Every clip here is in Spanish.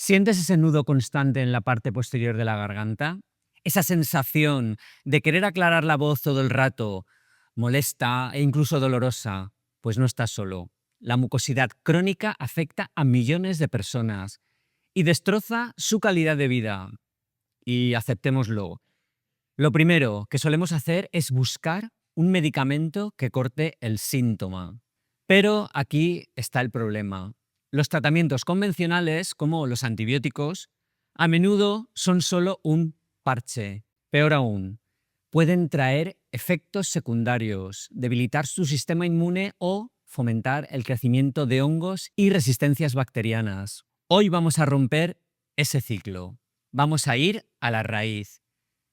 ¿Sientes ese nudo constante en la parte posterior de la garganta? Esa sensación de querer aclarar la voz todo el rato, molesta e incluso dolorosa. Pues no estás solo. La mucosidad crónica afecta a millones de personas y destroza su calidad de vida. Y aceptémoslo. Lo primero que solemos hacer es buscar un medicamento que corte el síntoma. Pero aquí está el problema. Los tratamientos convencionales, como los antibióticos, a menudo son solo un parche. Peor aún, pueden traer efectos secundarios, debilitar su sistema inmune o fomentar el crecimiento de hongos y resistencias bacterianas. Hoy vamos a romper ese ciclo. Vamos a ir a la raíz.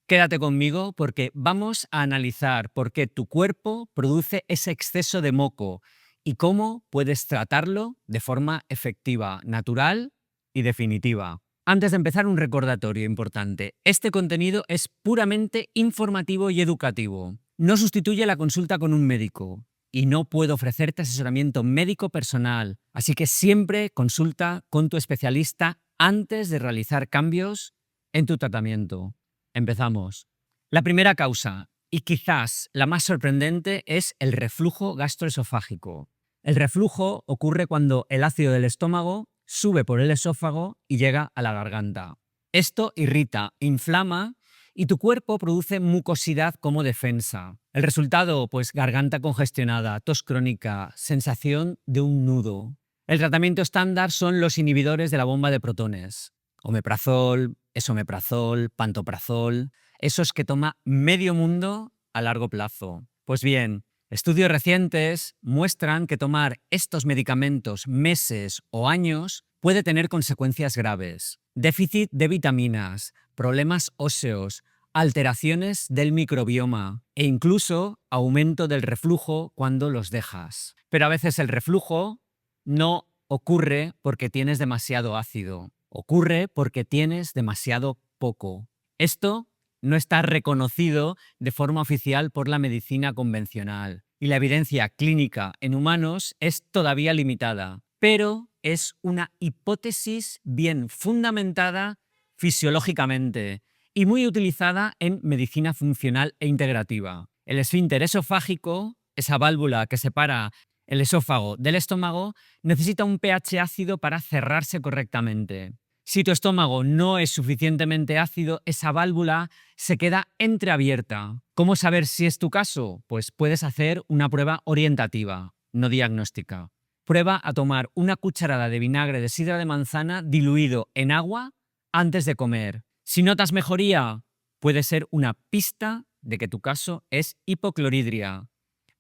Quédate conmigo porque vamos a analizar por qué tu cuerpo produce ese exceso de moco y cómo puedes tratarlo de forma efectiva, natural y definitiva. Antes de empezar, un recordatorio importante. Este contenido es puramente informativo y educativo. No sustituye la consulta con un médico y no puedo ofrecerte asesoramiento médico personal, así que siempre consulta con tu especialista antes de realizar cambios en tu tratamiento. Empezamos. La primera causa, y quizás la más sorprendente, es el reflujo gastroesofágico. El reflujo ocurre cuando el ácido del estómago sube por el esófago y llega a la garganta. Esto irrita, inflama y tu cuerpo produce mucosidad como defensa. El resultado, pues garganta congestionada, tos crónica, sensación de un nudo. El tratamiento estándar son los inhibidores de la bomba de protones. Omeprazol, esomeprazol, pantoprazol, esos que toma medio mundo a largo plazo. Pues bien, estudios recientes muestran que tomar estos medicamentos meses o años puede tener consecuencias graves. Déficit de vitaminas, problemas óseos, alteraciones del microbioma e incluso aumento del reflujo cuando los dejas. Pero a veces el reflujo no ocurre porque tienes demasiado ácido. Ocurre porque tienes demasiado poco. Esto no está reconocido de forma oficial por la medicina convencional y la evidencia clínica en humanos es todavía limitada, pero es una hipótesis bien fundamentada fisiológicamente y muy utilizada en medicina funcional e integrativa. El esfínter esofágico, esa válvula que separa el esófago del estómago, necesita un pH ácido para cerrarse correctamente. Si tu estómago no es suficientemente ácido, esa válvula se queda entreabierta. ¿Cómo saber si es tu caso? Pues puedes hacer una prueba orientativa, no diagnóstica. Prueba a tomar una cucharada de vinagre de sidra de manzana diluido en agua antes de comer. Si notas mejoría, puede ser una pista de que tu caso es hipocloridria.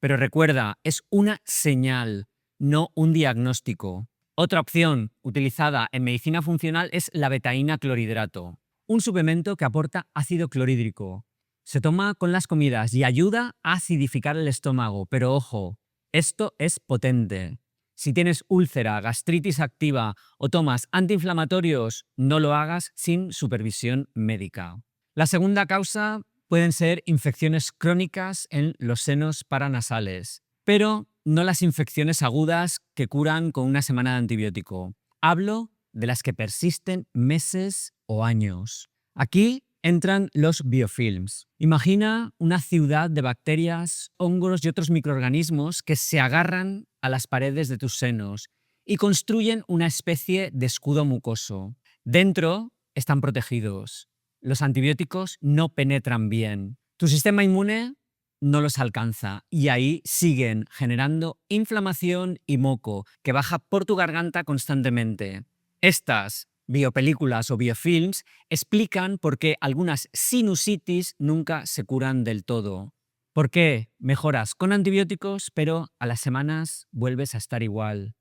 Pero recuerda, es una señal, no un diagnóstico. Otra opción utilizada en medicina funcional es la betaína clorhidrato, un suplemento que aporta ácido clorhídrico. Se toma con las comidas y ayuda a acidificar el estómago, pero ojo, esto es potente. Si tienes úlcera, gastritis activa o tomas antiinflamatorios, no lo hagas sin supervisión médica. La segunda causa pueden ser infecciones crónicas en los senos paranasales, pero no las infecciones agudas que curan con una semana de antibiótico. Hablo de las que persisten meses o años. Aquí entran los biofilms. Imagina una ciudad de bacterias, hongos y otros microorganismos que se agarran a las paredes de tus senos y construyen una especie de escudo mucoso. Dentro están protegidos. Los antibióticos no penetran bien. Tu sistema inmune no los alcanza y ahí siguen generando inflamación y moco que baja por tu garganta constantemente. Estas biopelículas o biofilms explican por qué algunas sinusitis nunca se curan del todo. ¿Por qué mejoras con antibióticos pero a las semanas vuelves a estar igual?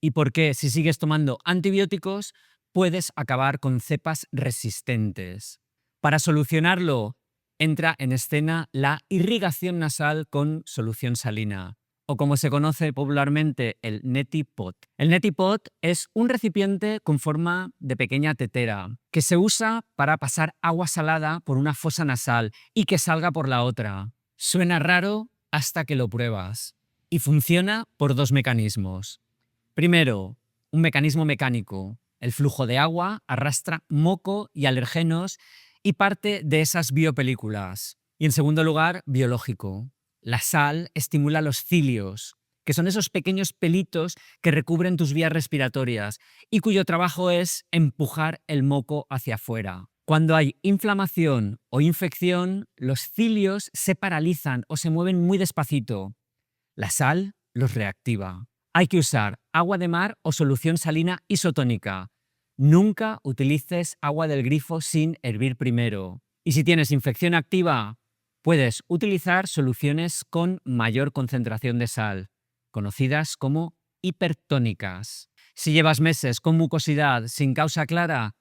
¿Y por qué si sigues tomando antibióticos puedes acabar con cepas resistentes? Para solucionarlo, entra en escena la irrigación nasal con solución salina, o como se conoce popularmente, el neti pot. El neti pot es un recipiente con forma de pequeña tetera que se usa para pasar agua salada por una fosa nasal y que salga por la otra. Suena raro hasta que lo pruebas. Y funciona por dos mecanismos. Primero, un mecanismo mecánico. El flujo de agua arrastra moco y alergenos y parte de esas biopelículas. Y en segundo lugar, biológico. La sal estimula los cilios, que son esos pequeños pelitos que recubren tus vías respiratorias y cuyo trabajo es empujar el moco hacia afuera. Cuando hay inflamación o infección, los cilios se paralizan o se mueven muy despacito. La sal los reactiva. Hay que usar agua de mar o solución salina isotónica. Nunca utilices agua del grifo sin hervir primero. Y si tienes infección activa, puedes utilizar soluciones con mayor concentración de sal, conocidas como hipertónicas. Si llevas meses con mucosidad sin causa clara,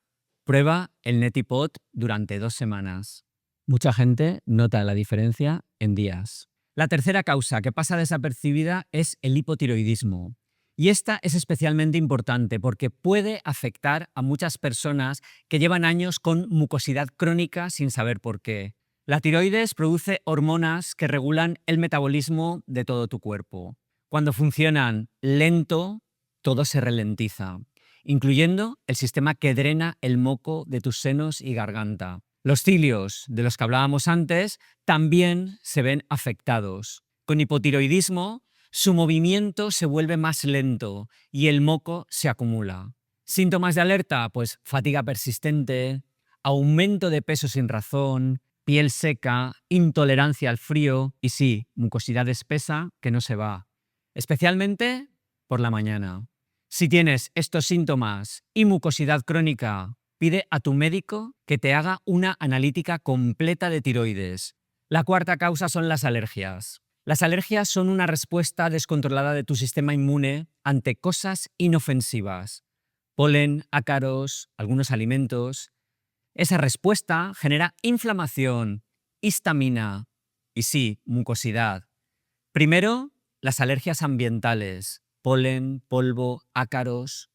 prueba el Neti-Pot durante 2 semanas. Mucha gente nota la diferencia en días. La tercera causa que pasa desapercibida es el hipotiroidismo. Y esta es especialmente importante porque puede afectar a muchas personas que llevan años con mucosidad crónica sin saber por qué. La tiroides produce hormonas que regulan el metabolismo de todo tu cuerpo. Cuando funcionan lento, todo se ralentiza, incluyendo el sistema que drena el moco de tus senos y garganta. Los cilios, de los que hablábamos antes, también se ven afectados. Con hipotiroidismo, su movimiento se vuelve más lento y el moco se acumula. Síntomas de alerta, pues fatiga persistente, aumento de peso sin razón, piel seca, intolerancia al frío y sí, mucosidad espesa que no se va, especialmente por la mañana. Si tienes estos síntomas y mucosidad crónica, pide a tu médico que te haga una analítica completa de tiroides. La cuarta causa son las alergias. Las alergias son una respuesta descontrolada de tu sistema inmune ante cosas inofensivas. Polen, ácaros, algunos alimentos. Esa respuesta genera inflamación, histamina y sí, mucosidad. Primero, las alergias ambientales, polen, polvo, ácaros,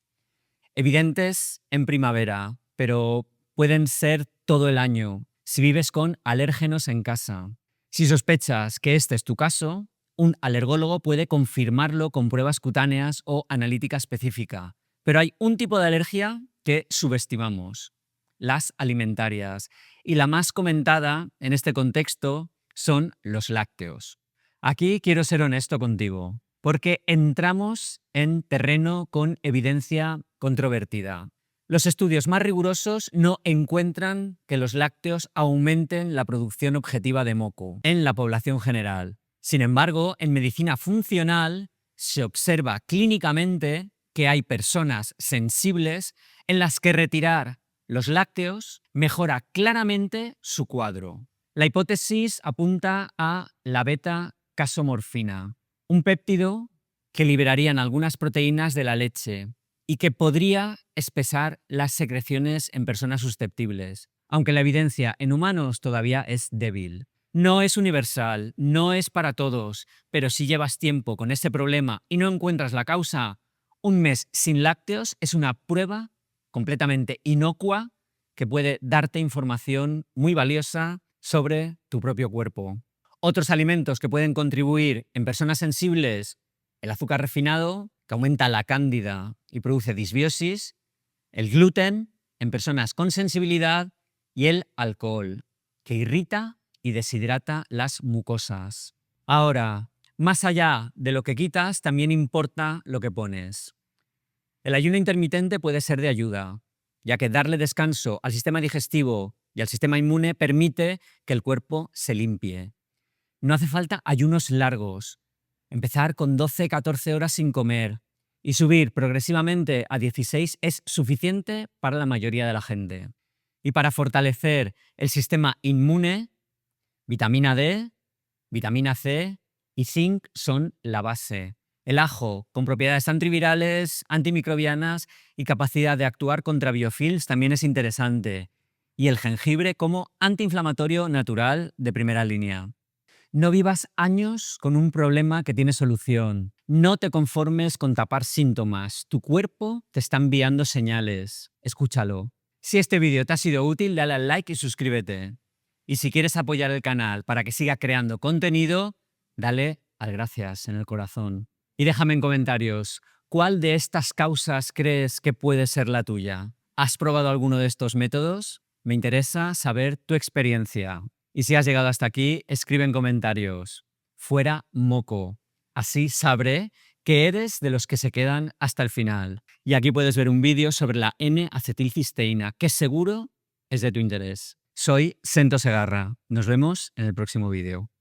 evidentes en primavera, pero pueden ser todo el año si vives con alérgenos en casa. Si sospechas que este es tu caso, un alergólogo puede confirmarlo con pruebas cutáneas o analítica específica. Pero hay un tipo de alergia que subestimamos: las alimentarias. Y la más comentada en este contexto son los lácteos. Aquí quiero ser honesto contigo, porque entramos en terreno con evidencia controvertida. Los estudios más rigurosos no encuentran que los lácteos aumenten la producción objetiva de moco en la población general. Sin embargo, en medicina funcional se observa clínicamente que hay personas sensibles en las que retirar los lácteos mejora claramente su cuadro. La hipótesis apunta a la beta-casomorfina, un péptido que liberarían algunas proteínas de la leche y que podría espesar las secreciones en personas susceptibles, aunque la evidencia en humanos todavía es débil. No es universal, no es para todos, pero si llevas tiempo con este problema y no encuentras la causa, un mes sin lácteos es una prueba completamente inocua que puede darte información muy valiosa sobre tu propio cuerpo. Otros alimentos que pueden contribuir en personas sensibles: el azúcar refinado, que aumenta la cándida y produce disbiosis, el gluten en personas con sensibilidad y el alcohol, que irrita y deshidrata las mucosas. Ahora, más allá de lo que quitas, también importa lo que pones. El ayuno intermitente puede ser de ayuda, ya que darle descanso al sistema digestivo y al sistema inmune permite que el cuerpo se limpie. No hace falta ayunos largos. Empezar con 12-14 horas sin comer y subir progresivamente a 16 es suficiente para la mayoría de la gente. Y para fortalecer el sistema inmune, vitamina D, vitamina C y zinc son la base. El ajo, con propiedades antivirales, antimicrobianas y capacidad de actuar contra biofilms, también es interesante. Y el jengibre como antiinflamatorio natural de primera línea. No vivas años con un problema que tiene solución. No te conformes con tapar síntomas. Tu cuerpo te está enviando señales. Escúchalo. Si este vídeo te ha sido útil, dale al like y suscríbete. Y si quieres apoyar el canal para que siga creando contenido, dale al gracias en el corazón. Y déjame en comentarios ¿Cuál de estas causas crees que puede ser la tuya? ¿Has probado alguno de estos métodos? Me interesa saber tu experiencia. Y si has llegado hasta aquí, escribe en comentarios. Fuera moco. Así sabré que eres de los que se quedan hasta el final. Y aquí puedes ver un vídeo sobre la N-acetilcisteína, que seguro es de tu interés. Soy Sento Segarra. Nos vemos en el próximo vídeo.